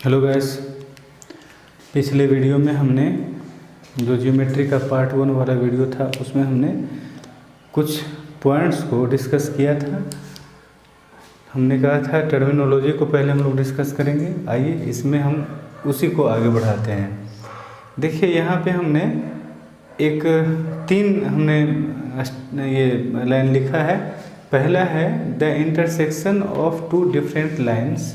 Hello guys, पिछले video में हमने जो ज्योमेट्री का पार्ट 1 वाला वीडियो था उसमें हमने कुछ पॉइंट्स को डिस्कस किया था। हमने कहा था टर्मिनोलॉजी को पहले हम लोग डिस्कस करेंगे। आइए इसमें हम उसी को आगे बढ़ाते हैं। देखिए यहाँ पे हमने एक तीन ये लाइन लिखा है। पहला है the intersection of two different lines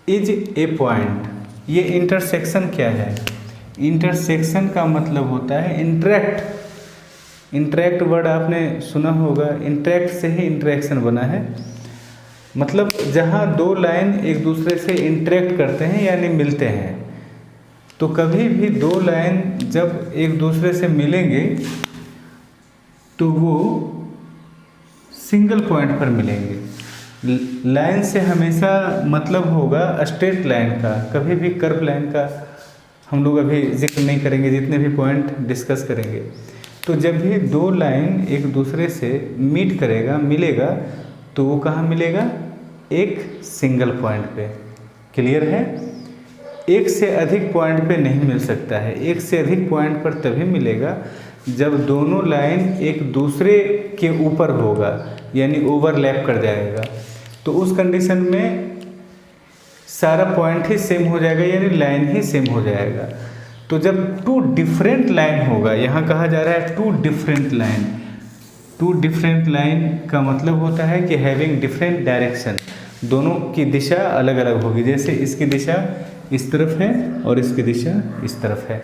is a point. ये इंटरसेक्शन क्या है? इंटरसेक्शन का मतलब होता है इंटरेक्ट। इंटरेक्ट वर्ड आपने सुना होगा, इंटरेक्ट से ही इंटरेक्शन बना है। मतलब जहाँ दो लाइन एक दूसरे से इंटरेक्ट करते हैं यानी मिलते हैं। तो कभी भी दो लाइन जब एक दूसरे से मिलेंगे तो वो सिंगल पॉइंट पर मिलेंगे। लाइन से हमेशा मतलब होगा स्ट्रेट लाइन का, कभी भी कर्व लाइन का हम लोग अभी जिक्र नहीं करेंगे जितने भी पॉइंट डिस्कस करेंगे। तो जब भी दो लाइन एक दूसरे से मीट करेगा, मिलेगा, तो वो कहाँ मिलेगा? एक सिंगल पॉइंट पे। क्लियर है? एक से अधिक पॉइंट पे नहीं मिल सकता है। एक से अधिक पॉइंट पर तभी मिलेगा जब दोनों लाइन एक दूसरे के ऊपर होगा, यानी ओवरलैप कर जाएगा। तो उस कंडीशन में सारा पॉइंट ही सेम हो जाएगा, यानी लाइन ही सेम हो जाएगा। तो जब टू डिफरेंट लाइन होगा, यहाँ कहा जा रहा है two different line. Two different line का मतलब होता है कि हैविंग डिफरेंट डायरेक्शन, दोनों की दिशा अलग अलग होगी। जैसे इसकी दिशा इस तरफ है और इसकी दिशा इस तरफ है।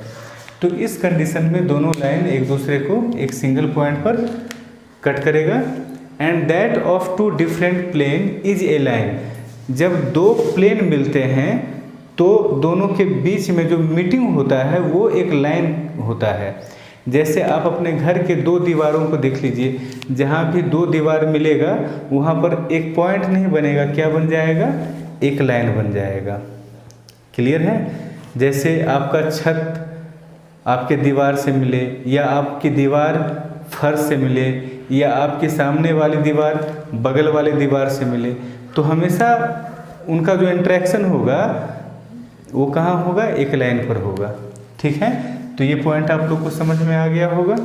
तो इस कंडीशन में दोनों लाइन एक दूसरे को एक सिंगल पॉइंट पर कट करेगा। And that of two different plane is a line. जब दो प्लेन मिलते हैं तो दोनों के बीच में जो मीटिंग होता है वो एक लाइन होता है। जैसे आप अपने घर के दो दीवारों को देख लीजिए, जहाँ भी दो दीवार मिलेगा वहाँ पर एक पॉइंट नहीं बनेगा, क्या बन जाएगा? एक लाइन बन जाएगा। क्लियर है? जैसे आपका छत आपके दीवार से मिले, या आपकी दीवार फर्श से मिले, या आपके सामने वाली दीवार बगल वाली दीवार से मिले, तो हमेशा उनका जो इंटरेक्शन होगा वो कहाँ होगा? एक लाइन पर होगा। ठीक है? तो ये पॉइंट आप लोग को समझ में आ गया होगा।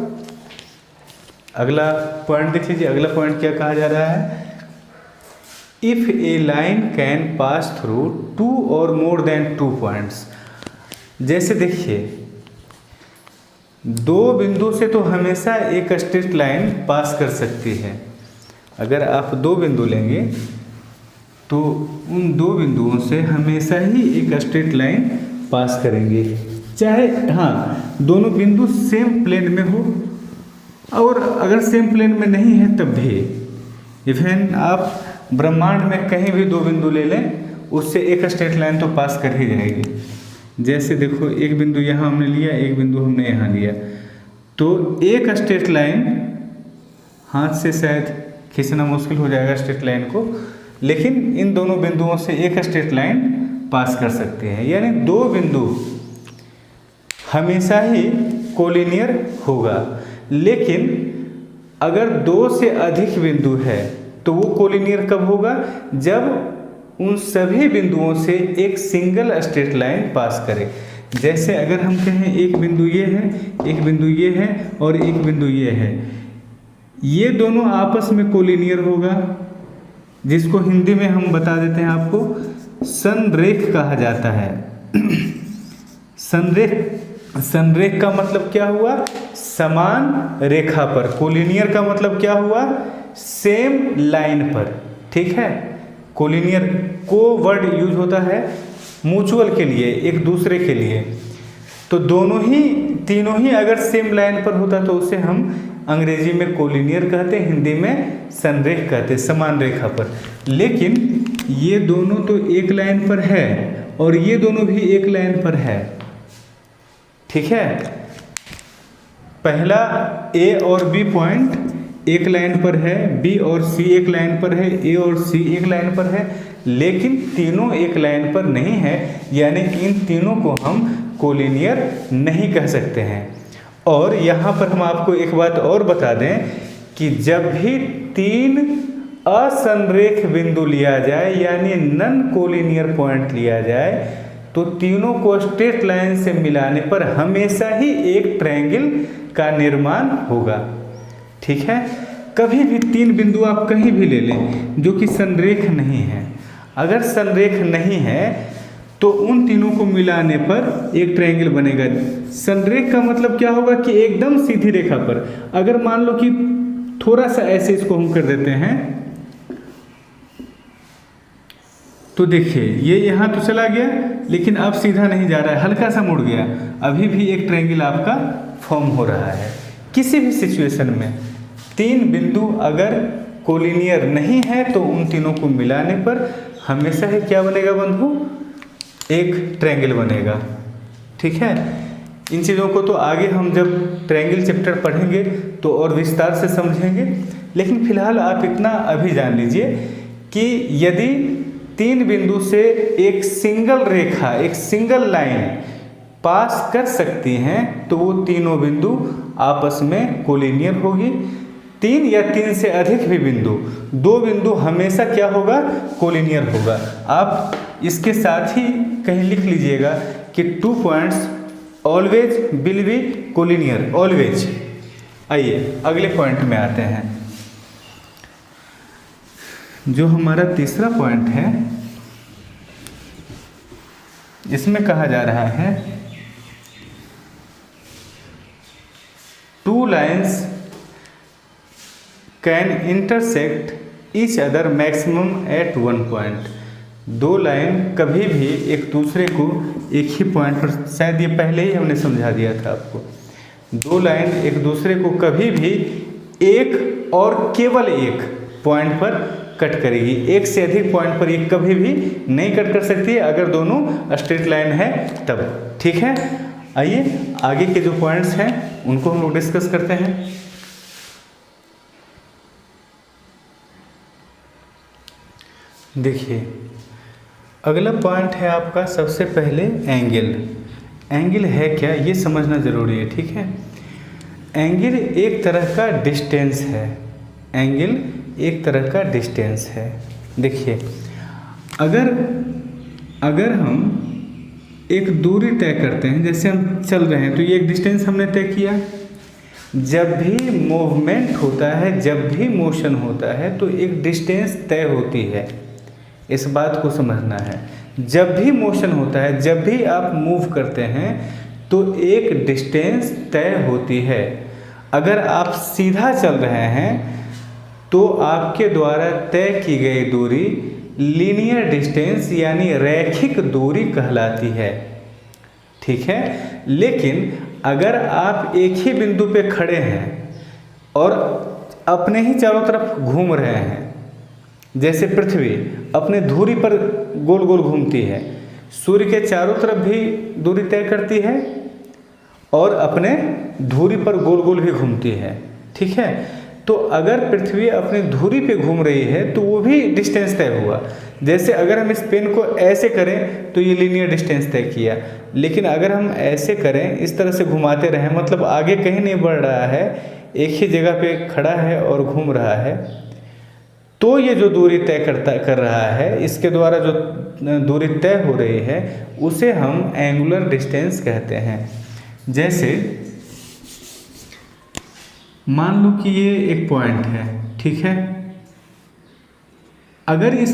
अगला पॉइंट देख लीजिए। अगला पॉइंट क्या कहा जा रहा है? If a line can pass through two और मोर देन टू पॉइंट्स। जैसे देखिए, दो बिंदु से तो हमेशा एक स्ट्रेट लाइन पास कर सकती है। अगर आप दो बिंदु लेंगे तो उन दो बिंदुओं से हमेशा ही एक स्ट्रेट लाइन पास करेंगे, चाहे दोनों बिंदु सेम प्लेन में हो, और अगर सेम प्लेन में नहीं है तब भी। इवन आप ब्रह्मांड में कहीं भी दो बिंदु ले लें, उससे एक स्ट्रेट लाइन तो पास कर ही जाएगी। जैसे देखो, एक बिंदु यहाँ हमने लिया, एक बिंदु हमने यहाँ लिया, तो एक स्ट्रेट लाइन हाथ से शायद खींचना मुश्किल हो जाएगा स्ट्रेट लाइन को, लेकिन इन दोनों बिंदुओं से एक स्ट्रेट लाइन पास कर सकते हैं। यानी दो बिंदु हमेशा ही कोलिनियर होगा। लेकिन अगर दो से अधिक बिंदु है तो वो कोलिनियर कब होगा? जब उन सभी बिंदुओं से एक सिंगल स्ट्रेट लाइन पास करे। जैसे अगर हम कहें एक बिंदु ये है, एक बिंदु ये है और एक बिंदु ये है, ये दोनों आपस में कोलिनियर होगा, जिसको हिंदी में हम बता देते हैं आपको संरेख कहा जाता है। संरेख का मतलब क्या हुआ? समान रेखा पर। कोलिनियर का मतलब क्या हुआ? सेम लाइन पर। ठीक है? कोलिनियर को वर्ड यूज होता है म्यूचुअल के लिए, एक दूसरे के लिए। तो दोनों ही तीनों ही अगर सेम लाइन पर होता तो उसे हम अंग्रेजी में कोलिनियर कहते, हिंदी में संरेख कहते, समान रेखा पर। लेकिन ये दोनों तो एक लाइन पर है और ये दोनों भी एक लाइन पर है। ठीक है? पहला ए और बी पॉइंट एक लाइन पर है, बी और सी एक लाइन पर है, ए और सी एक लाइन पर है, लेकिन तीनों एक लाइन पर नहीं है, यानी इन तीनों को हम कोलिनियर नहीं कह सकते हैं। और यहाँ पर हम आपको एक बात और बता दें कि जब भी तीन असंरेख बिंदु लिया जाए यानी नॉन कोलिनियर पॉइंट लिया जाए तो तीनों को स्ट्रेट लाइन से मिलाने पर हमेशा ही एक ट्रायंगल का निर्माण होगा। ठीक है, कभी भी तीन बिंदु आप कहीं भी ले लें जो कि संरेख नहीं है, अगर संरेख नहीं है तो उन तीनों को मिलाने पर एक ट्रायंगल बनेगा। संरेख का मतलब क्या होगा कि एकदम सीधी रेखा पर, अगर मान लो कि थोड़ा सा ऐसे इसको हम कर देते हैं तो देखिए ये यहाँ तो चला गया लेकिन अब सीधा नहीं जा रहा है, हल्का सा मुड़ गया, अभी भी एक ट्रायंगल आपका फॉर्म हो रहा है। किसी भी सिचुएशन में तीन बिंदु अगर कोलिनियर नहीं है तो उन तीनों को मिलाने पर हमेशा ही क्या बनेगा बंधु, एक ट्रायंगल बनेगा। ठीक है, इन चीज़ों को तो आगे हम जब ट्रायंगल चैप्टर पढ़ेंगे तो और विस्तार से समझेंगे, लेकिन फिलहाल आप इतना अभी जान लीजिए कि यदि तीन बिंदु से एक सिंगल रेखा, एक सिंगल लाइन पास कर सकती हैं तो वो तीनों बिंदु आपस में कोलिनियर होगी। तीन या तीन से अधिक भी बिंदु, दो बिंदु हमेशा क्या होगा, कोलिनियर होगा। आप इसके साथ ही कहीं लिख लीजिएगा कि 2 points always will be collinear, always. आइए अगले पॉइंट में आते हैं। जो हमारा तीसरा पॉइंट है इसमें कहा जा रहा है 2 lines can intersect each other maximum at 1 point. 2 line कभी भी एक दूसरे को एक ही पॉइंट पर, शायद ये पहले ही हमने समझा दिया था आपको, 2 लाइन एक दूसरे को कभी भी एक और केवल एक पॉइंट पर कट करेगी, एक से अधिक पॉइंट पर ये कभी भी नहीं कट कर सकती है अगर दोनों स्ट्रेट लाइन है तब। ठीक है, आइए आगे के जो पॉइंट्स हैं उनको हम लोग डिस्कस करते हैं। देखिए अगला पॉइंट है आपका सबसे पहले एंगल। एंगल है क्या ये समझना ज़रूरी है। ठीक है, एंगल एक तरह का डिस्टेंस है, एंगल एक तरह का डिस्टेंस है। देखिए अगर हम एक दूरी तय करते हैं, जैसे हम चल रहे हैं तो ये एक डिस्टेंस हमने तय किया। जब भी मूवमेंट होता है, जब भी मोशन होता है तो एक डिस्टेंस तय होती है, इस बात को समझना है। जब भी मोशन होता है, जब भी आप मूव करते हैं तो एक डिस्टेंस तय होती है। अगर आप सीधा चल रहे हैं तो आपके द्वारा तय की गई दूरी लीनियर डिस्टेंस यानी रैखिक दूरी कहलाती है। ठीक है, लेकिन अगर आप एक ही बिंदु पे खड़े हैं और अपने ही चारों तरफ घूम रहे हैं, जैसे पृथ्वी अपने धुरी पर गोल गोल घूमती है, सूर्य के चारों तरफ भी दूरी तय करती है और अपने धुरी पर गोल गोल भी घूमती है। ठीक है, तो अगर पृथ्वी अपनी धुरी पे घूम रही है तो वो भी डिस्टेंस तय हुआ। जैसे अगर हम इस पेन को ऐसे करें तो ये लीनियर डिस्टेंस तय किया, लेकिन अगर हम ऐसे करें, इस तरह से घुमाते रहें, मतलब आगे कहीं नहीं बढ़ रहा है, एक ही जगह पे खड़ा है और घूम रहा है, तो ये जो दूरी तय कर रहा है, इसके द्वारा जो दूरी तय हो रही है उसे हम एंगुलर डिस्टेंस कहते हैं। जैसे मान लो कि ये एक पॉइंट है। ठीक है, अगर इस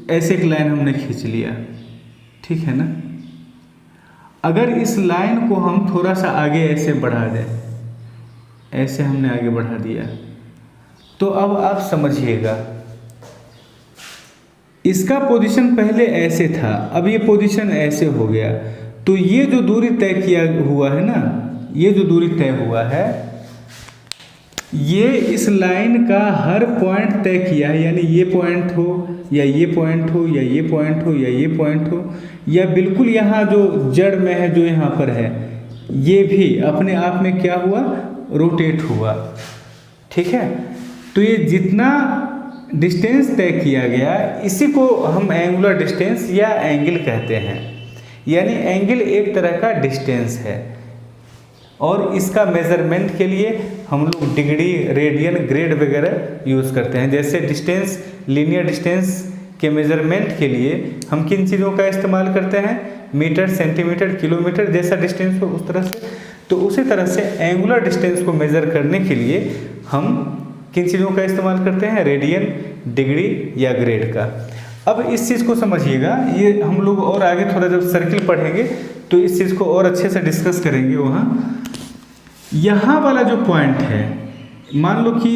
ऐसे एक लाइन हमने खींच लिया, ठीक है ना, अगर इस लाइन को हम थोड़ा सा आगे ऐसे बढ़ा दें, ऐसे हमने आगे बढ़ा दिया, तो अब आप समझिएगा इसका पोजीशन पहले ऐसे था, अब ये पोजीशन ऐसे हो गया, तो ये जो दूरी तय किया हुआ है ना, ये जो दूरी तय हुआ है, ये इस लाइन का हर पॉइंट तय किया है, यानी ये पॉइंट हो या ये पॉइंट हो या ये पॉइंट हो या ये पॉइंट हो, या बिल्कुल यहाँ जो जड़ में है, जो यहाँ पर है, ये भी अपने आप में क्या हुआ, रोटेट हुआ। ठीक है, तो ये जितना डिस्टेंस तय किया गया इसी को हम एंगुलर डिस्टेंस या एंगल कहते हैं। यानी एंगल एक तरह का डिस्टेंस है। और इसका मेज़रमेंट के लिए हम लोग डिग्री, रेडियन, ग्रेड वगैरह यूज़ करते हैं। जैसे डिस्टेंस, लीनियर डिस्टेंस के मेज़रमेंट के लिए हम किन चीज़ों का इस्तेमाल करते हैं? मीटर, सेंटीमीटर, किलोमीटर, जैसा डिस्टेंस हो उस तरह से। तो उसी तरह से एंगुलर डिस्टेंस को मेज़र करने के लिए हम किन चीज़ों का इस्तेमाल करते हैं? रेडियन, डिग्री या ग्रेड का। अब इस चीज़ को समझिएगा, ये हम लोग और आगे थोड़ा जब सर्किल पढ़ेंगे तो इस चीज़ को और अच्छे से डिस्कस करेंगे। वहाँ यहाँ वाला जो पॉइंट है, मान लो कि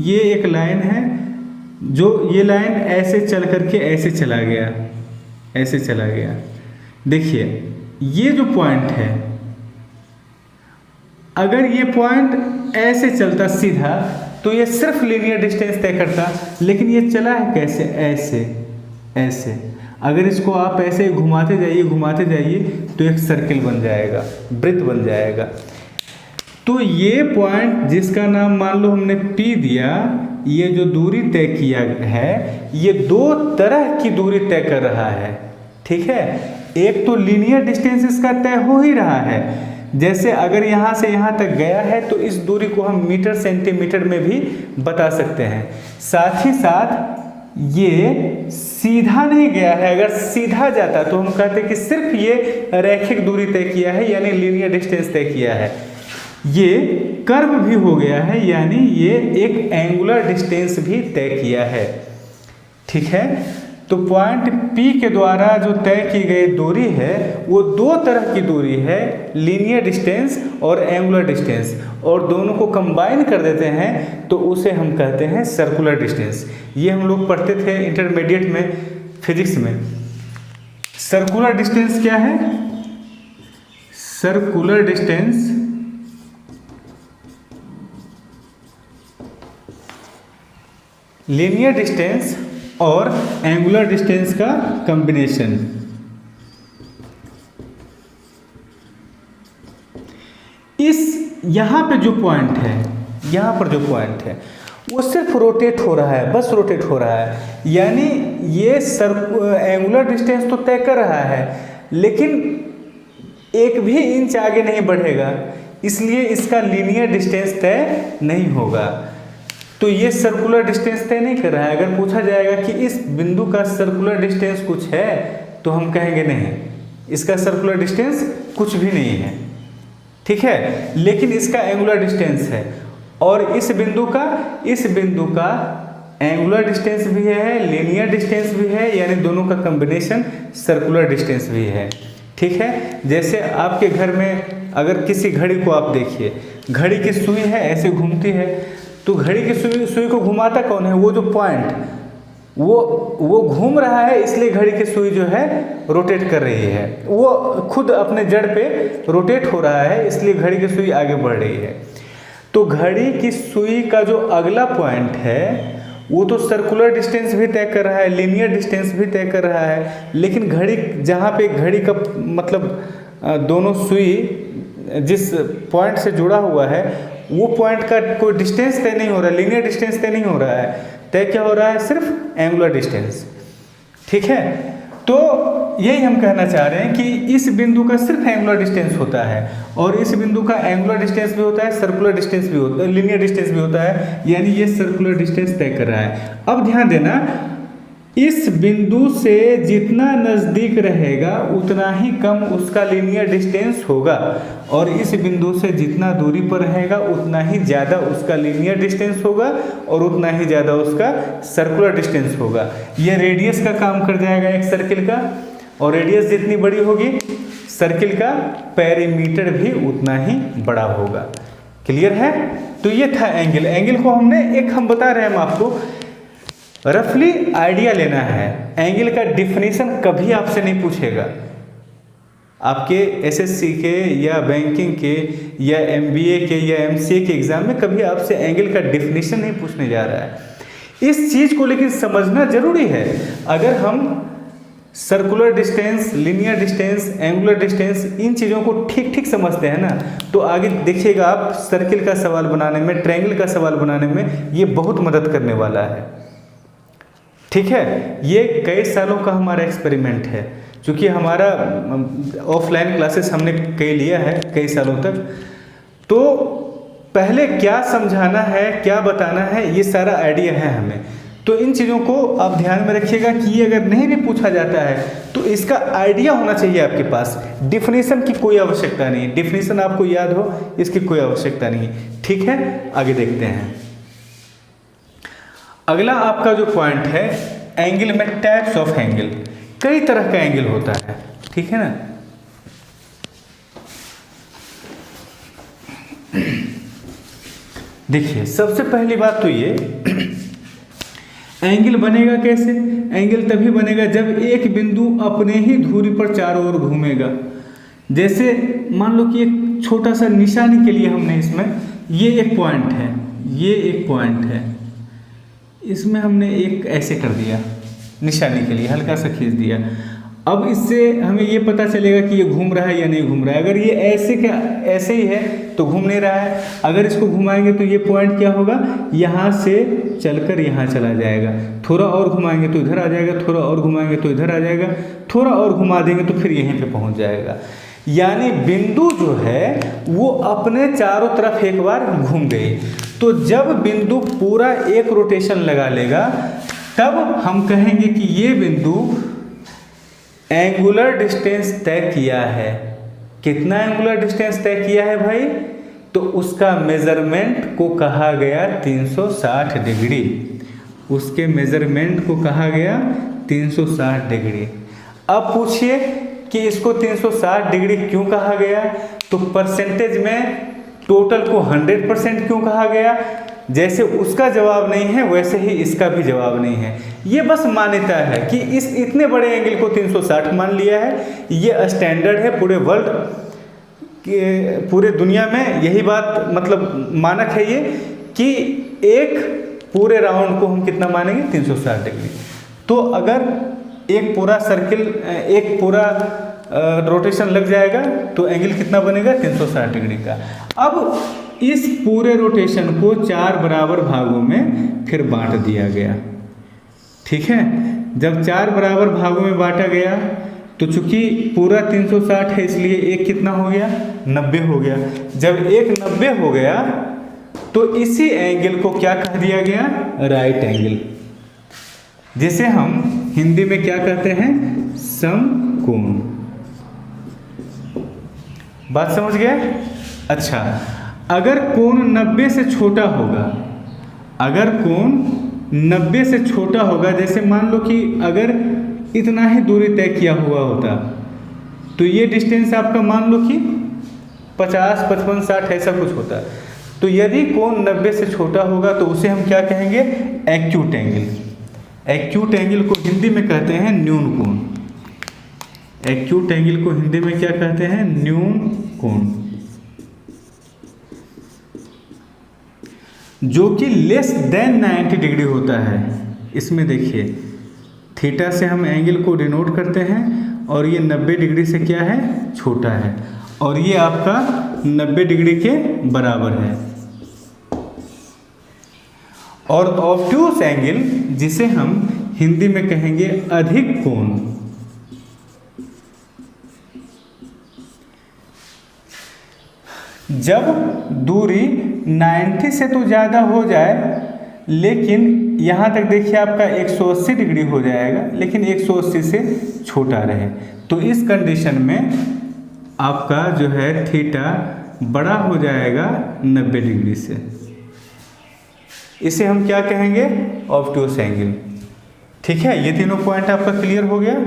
ये एक लाइन है, जो ये लाइन ऐसे चल करके ऐसे चला गया, ऐसे चला गया। देखिए ये जो पॉइंट है, अगर ये पॉइंट ऐसे चलता सीधा तो ये सिर्फ लीनियर डिस्टेंस तय करता, लेकिन ये चला है कैसे? ऐसे ऐसे। अगर इसको आप ऐसे घुमाते जाइए तो एक सर्किल बन जाएगा, वृत्त बन जाएगा। तो ये पॉइंट जिसका नाम मान लो हमने P दिया, ये जो दूरी तय किया है, ये दो तरह की दूरी तय कर रहा है, ठीक है। एक तो लीनियर डिस्टेंस इसका तय हो ही रहा है, जैसे अगर यहाँ से यहाँ तक गया है तो इस दूरी को हम मीटर, सेंटीमीटर में भी बता सकते हैं। साथ ही साथ ये सीधा नहीं गया है, अगर सीधा जाता तो हम कहते कि सिर्फ ये रैखिक दूरी तय किया है, यानी लीनियर डिस्टेंस तय किया है। ये कर्व भी हो गया है, यानी ये एक एंगुलर डिस्टेंस भी तय किया है, ठीक है। तो पॉइंट P के द्वारा जो तय की गई दूरी है वो दो तरह की दूरी है, लीनियर डिस्टेंस और एंगुलर डिस्टेंस, और दोनों को कंबाइन कर देते हैं तो उसे हम कहते हैं सर्कुलर डिस्टेंस। ये हम लोग पढ़ते थे इंटरमीडिएट में, फिजिक्स में। सर्कुलर डिस्टेंस क्या है? सर्कुलर डिस्टेंस लीनियर डिस्टेंस और एंगुलर डिस्टेंस का कॉम्बिनेशन। इस यहाँ पे जो पॉइंट है, यहाँ पर जो पॉइंट है वो सिर्फ रोटेट हो रहा है, बस रोटेट हो रहा है, यानी ये एंगुलर डिस्टेंस तो तय कर रहा है, लेकिन एक भी इंच आगे नहीं बढ़ेगा, इसलिए इसका लीनियर डिस्टेंस तय नहीं होगा। तो ये सर्कुलर डिस्टेंस तय नहीं कर रहा है। अगर पूछा जाएगा कि इस बिंदु का सर्कुलर डिस्टेंस कुछ है, तो हम कहेंगे नहीं, इसका सर्कुलर डिस्टेंस कुछ भी नहीं है, ठीक है, लेकिन इसका एंगुलर डिस्टेंस है। और इस बिंदु का एंगुलर डिस्टेंस भी है, लीनियर डिस्टेंस भी है, यानी दोनों का कॉम्बिनेशन सर्कुलर डिस्टेंस भी है, ठीक है। जैसे आपके घर में अगर किसी घड़ी को आप देखिए, घड़ी की सुई है, ऐसे घूमती है, तो घड़ी की सुई को घुमाता कौन है? वो जो पॉइंट, वो घूम रहा है, इसलिए घड़ी की सुई जो है रोटेट कर रही है, वो खुद अपने जड़ पे रोटेट हो रहा है, इसलिए घड़ी की सुई आगे बढ़ रही है। तो घड़ी की सुई का जो अगला पॉइंट है वो तो सर्कुलर डिस्टेंस भी तय कर रहा है, लीनियर डिस्टेंस भी तय कर रहा है, लेकिन घड़ी जहाँ पे घड़ी का मतलब दोनों सुई जिस पॉइंट से जुड़ा हुआ है वो पॉइंट का कोई डिस्टेंस तय नहीं हो रहा है, लीनियर डिस्टेंस तय नहीं हो रहा है, तय क्या हो रहा है? सिर्फ एंगुलर डिस्टेंस, ठीक है। तो यही हम कहना चाह रहे हैं कि इस बिंदु का सिर्फ एंगुलर डिस्टेंस होता है, और इस बिंदु का एंगुलर डिस्टेंस भी होता है, सर्कुलर डिस्टेंस भी होता है, लीनियर डिस्टेंस भी होता है, यानी ये सर्कुलर डिस्टेंस तय कर रहा है। अब ध्यान देना, इस बिंदु से जितना नज़दीक रहेगा उतना ही कम उसका लीनियर डिस्टेंस होगा, और इस बिंदु से जितना दूरी पर रहेगा उतना ही ज़्यादा उसका लीनियर डिस्टेंस होगा, और उतना ही ज़्यादा उसका सर्कुलर डिस्टेंस होगा। ये रेडियस का काम कर जाएगा एक सर्किल का, और रेडियस जितनी बड़ी होगी सर्किल का पेरीमीटर भी उतना ही बड़ा होगा। क्लियर है? तो ये था एंगल। एंगल को हम बता रहे हैं, हम आपको रफली आइडिया लेना है। एंगल का डिफिनीशन कभी आपसे नहीं पूछेगा, आपके एसएससी के या बैंकिंग के या एमबीए के या एमसीए के एग्जाम में कभी आपसे एंगल का डिफिनीशन नहीं पूछने जा रहा है। इस चीज़ को लेकिन समझना जरूरी है। अगर हम circular distance, linear distance, angular distance, इन चीज़ों को ठीक ठीक समझते हैं ना, तो आगे देखिएगा आप सर्किल का सवाल बनाने में, ट्रायंगल का सवाल बनाने में ये बहुत मदद करने वाला है, ठीक है। ये कई सालों का हमारा एक्सपेरिमेंट है, क्योंकि हमारा ऑफलाइन क्लासेस हमने कई लिया है कई सालों तक, तो पहले क्या समझाना है, क्या बताना है, ये सारा आइडिया है हमें। तो इन चीज़ों को आप ध्यान में रखिएगा कि ये अगर नहीं भी पूछा जाता है तो इसका आइडिया होना चाहिए आपके पास। डिफिनीशन की कोई आवश्यकता नहीं, डिफिनीशन आपको याद हो इसकी कोई आवश्यकता नहीं। ठीक है, आगे देखते हैं। अगला आपका जो पॉइंट है, एंगल में टाइप्स ऑफ एंगल। कई तरह का एंगल होता है, ठीक है ना। देखिए, सबसे पहली बात तो ये, एंगल बनेगा कैसे? एंगल तभी बनेगा जब एक बिंदु अपने ही धुरी पर चारों ओर घूमेगा। जैसे मान लो कि एक छोटा सा निशानी के लिए हमने इसमें ये एक पॉइंट है, ये एक पॉइंट है, इसमें हमने एक ऐसे कर दिया, निशानी के लिए हल्का सा खींच दिया। अब इससे हमें ये पता चलेगा कि ये घूम रहा है या नहीं घूम रहा है। अगर ये ऐसे ही है तो घूम नहीं रहा है। अगर इसको घुमाएंगे तो ये पॉइंट क्या होगा, यहाँ से चलकर यहाँ चला जाएगा। थोड़ा और घुमाएंगे तो इधर आ जाएगा, थोड़ा और घुमाएंगे तो इधर आ जाएगा, थोड़ा और घुमा देंगे तो फिर यहीं पे पहुँच जाएगा। यानी बिंदु जो है वो अपने चारों तरफ एक बार घूम गई। तो जब बिंदु पूरा एक रोटेशन लगा लेगा तब हम कहेंगे कि ये बिंदु एंगुलर डिस्टेंस तय किया है। कितना एंगुलर डिस्टेंस तय किया है भाई? तो उसका मेजरमेंट को कहा गया 360 डिग्री। उसके मेजरमेंट को कहा गया 360 डिग्री। अब पूछिए कि इसको 360 डिग्री क्यों कहा गया? तो परसेंटेज में टोटल को 100% क्यों कहा गया? जैसे उसका जवाब नहीं है वैसे ही इसका भी जवाब नहीं है। ये बस मान्यता है कि इस इतने बड़े एंगल को 360 मान लिया है। ये स्टैंडर्ड है पूरे वर्ल्ड के, पूरे दुनिया में यही बात मतलब मानक है ये कि एक पूरे राउंड को हम कितना मानेंगे? 360 डिग्री। तो अगर एक पूरा सर्किल, एक पूरा रोटेशन लग जाएगा तो एंगल कितना बनेगा? 360 डिग्री का। अब इस पूरे रोटेशन को 4 बराबर भागों में फिर बांट दिया गया। ठीक है, जब 4 बराबर भागों में बांटा गया तो चूंकि पूरा 360 है इसलिए एक कितना हो गया? 90 हो गया। जब एक 90 हो गया तो इसी एंगल को क्या कह दिया गया? राइट एंगल, जिसे हम हिंदी में क्या कहते हैं? समकोण। बात समझ गए? अच्छा, अगर कोण 90 से छोटा होगा, अगर कोण 90 से छोटा होगा, जैसे मान लो कि अगर इतना ही दूरी तय किया हुआ होता तो ये डिस्टेंस आपका मान लो कि 50, 55, 60 ऐसा कुछ होता। तो यदि कोण 90 से छोटा होगा तो उसे हम क्या कहेंगे? Acute angle. एक्यूट एंगल को हिंदी में कहते हैं न्यून कोण। एक्यूट एंगल को हिंदी में क्या कहते हैं? न्यून कोण, जो कि लेस देन 90 डिग्री होता है। इसमें देखिए, थीटा से हम एंगल को डिनोट करते हैं और ये 90 डिग्री से क्या है? छोटा है, और ये आपका 90 डिग्री के बराबर है। और ऑब्ट्यूस एंगल, जिसे हम हिंदी में कहेंगे अधिक कोण, जब दूरी 90 से तो ज़्यादा हो जाए लेकिन यहाँ तक देखिए आपका 180 डिग्री हो जाएगा, लेकिन 180 से छोटा रहे, तो इस कंडीशन में आपका जो है थीटा बड़ा हो जाएगा 90 डिग्री से। इसे हम क्या कहेंगे? Obtuse angle. ठीक है, ये तीनों पॉइंट आपका क्लियर हो गया।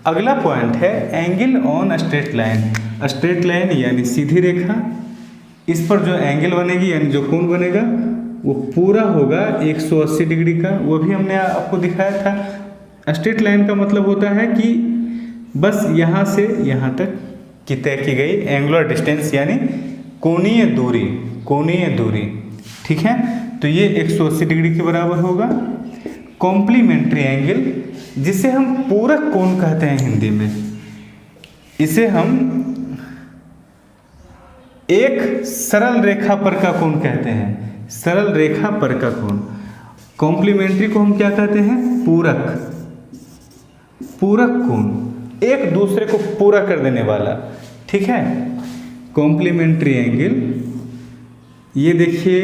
अगला पॉइंट है angle on straight line. Straight line यानी सीधी रेखा, इस पर जो एंगल बनेगी यानी जो कोण बनेगा वो पूरा होगा 180 डिग्री का। वो भी हमने आपको दिखाया था। स्ट्रेट लाइन का मतलब होता है कि बस यहाँ से यहाँ तक की तय की गई एंगुलर डिस्टेंस यानी कोणीय दूरी, कोणीय दूरी। ठीक है, तो ये 180 डिग्री के बराबर होगा। कॉम्प्लीमेंट्री एंगल, जिसे हम पूरक कोण कहते हैं हिंदी में, इसे हम एक सरल रेखा पर का कोण कहते हैं, सरल रेखा पर का कोण। कॉम्प्लीमेंट्री को हम क्या कहते हैं, पूरक, पूरक कोण, एक दूसरे को पूरा कर देने वाला, ठीक है। कॉम्प्लीमेंट्री एंगल, ये देखिए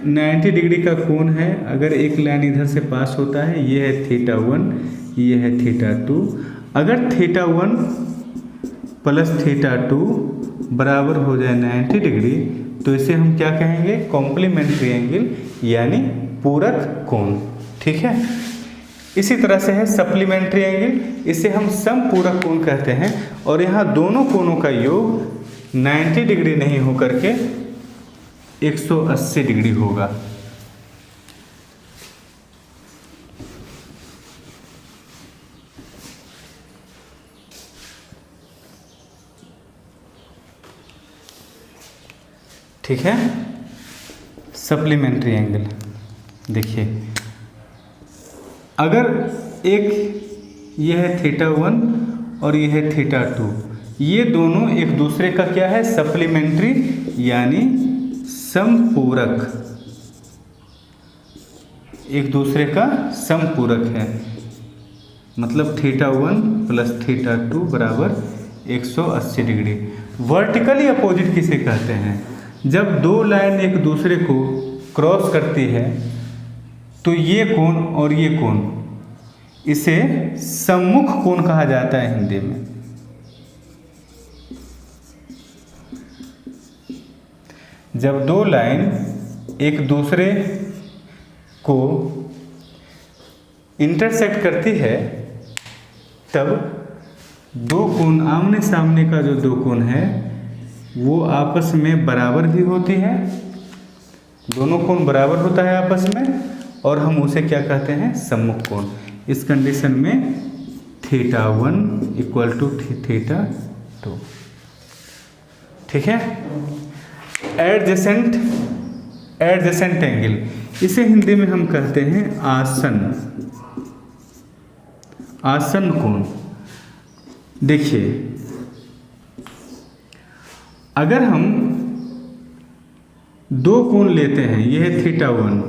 90 डिग्री का कोण है, अगर एक लाइन इधर से पास होता है, ये है θ1, ये है θ2। अगर θ1 प्लस θ2 बराबर हो जाए 90 डिग्री, तो इसे हम क्या कहेंगे, कॉम्प्लीमेंट्री एंगल यानी पूरक कोण, ठीक है। इसी तरह से है सप्लीमेंट्री एंगल, इसे हम समपूरक कोण कहते हैं। और यहाँ दोनों कोणों का योग 90 डिग्री नहीं होकर के 180 डिग्री होगा। ठीक है, सप्लीमेंट्री एंगल देखिए, अगर एक ये है θ1 और ये है θ2, ये दोनों एक दूसरे का क्या है, सप्लीमेंट्री यानी समपूरक, एक दूसरे का समपूरक है। मतलब θ1 प्लस θ2 बराबर 180 डिग्री। वर्टिकली अपोजिट किसे कहते हैं, जब दो लाइन एक दूसरे को क्रॉस करती है तो ये कोण और ये कोण, इसे सम्मुख कोण कहा जाता है हिंदी में। जब दो लाइन एक दूसरे को इंटरसेक्ट करती है, तब दो कोण आमने सामने का जो दो कोण है वो आपस में बराबर भी होती है, दोनों कोण बराबर होता है आपस में, और हम उसे क्या कहते हैं, सम्मुख कोण। इस कंडीशन में θ1 इक्वल टू θ2, ठीक है। एडजेसेंट, एडजेसेंट एंगल, इसे हिंदी में हम कहते हैं आसन, आसन कोण। देखिए, अगर हम दो कोण लेते हैं, यह है θ1,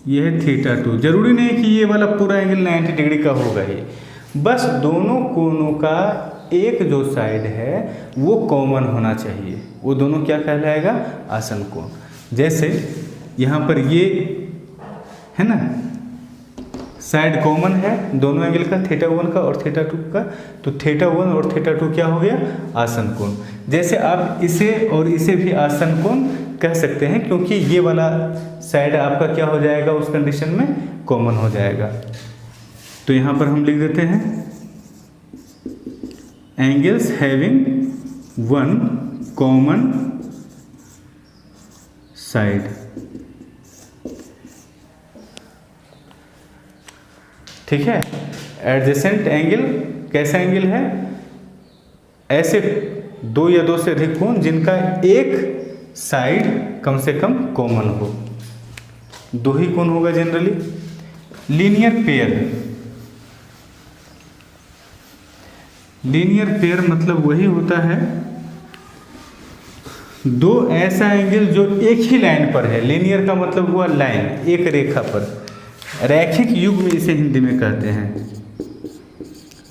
यह है θ2, जरूरी नहीं कि ये वाला पूरा एंगल 90 डिग्री का होगा ही, बस दोनों कोणों का एक जो साइड है वो कॉमन होना चाहिए, वो दोनों क्या कहलाएगा, आसन कोण। जैसे यहाँ पर ये है ना, साइड कॉमन है दोनों एंगल का, θ1 का और θ2 का, तो θ1 और θ2 क्या हो गया, आसन कोण। जैसे आप इसे और इसे भी आसन कोण कह सकते हैं, क्योंकि ये वाला साइड आपका क्या हो जाएगा, उस कंडीशन में कॉमन हो जाएगा। तो यहाँ पर हम लिख देते हैं angles having one common side. ठीक है, एडजेसेंट एंगल कैसा एंगल है, ऐसे दो या दो से अधिक कोण जिनका एक साइड कम से कम कॉमन हो, दो ही कोण होगा generally. Linear pair, linear pair मतलब वही होता है दो ऐसा एंगल जो एक ही लाइन पर है। लीनियर का मतलब हुआ लाइन, एक रेखा पर। रैखिक युग्म इसे हिंदी में कहते हैं,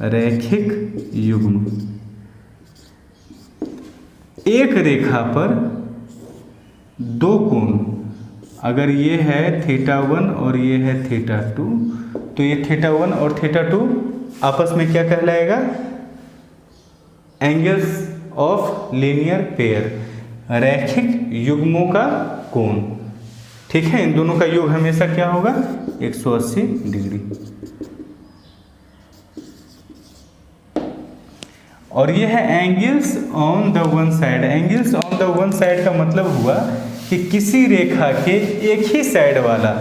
रैखिक युग्म। एक रेखा पर दो कोण, अगर ये है θ1 और ये है θ2, तो ये θ1 और θ2 आपस में क्या कहलाएगा, एंगल्स ऑफ लीनियर पेयर, रैखिक युग्मों का कोण। ठीक है, इन दोनों का योग हमेशा क्या होगा, 180 डिग्री। और ये है angles on the one side. Angles on the one side का मतलब हुआ कि किसी रेखा के एक ही साइड वाला,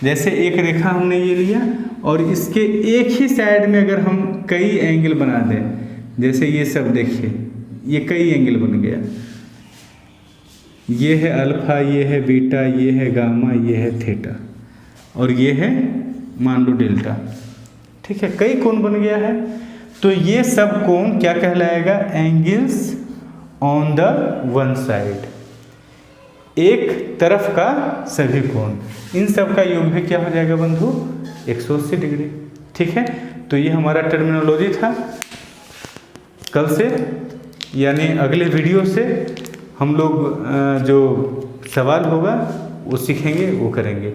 जैसे एक रेखा हमने ये लिया और इसके एक ही साइड में अगर हम कई एंगल बना दें, जैसे ये सब देखिए, ये कई एंगल बन गया, ये है अल्फा, ये है बीटा, ये है गामा, ये है थीटा, और ये है मान लो डेल्टा। ठीक है, कई कोण बन गया है। तो ये सब कोण क्या कहलाएगा, angles on the one side, एक तरफ का सभी कोण, इन सब का योग भी क्या हो जाएगा बंधु 180 डिग्री। ठीक है, तो ये हमारा टर्मिनोलॉजी था। कल से यानी अगले वीडियो से हम लोग जो सवाल होगा वो सीखेंगे, वो करेंगे।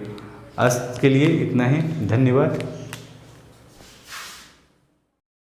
आज के लिए इतना ही, धन्यवाद।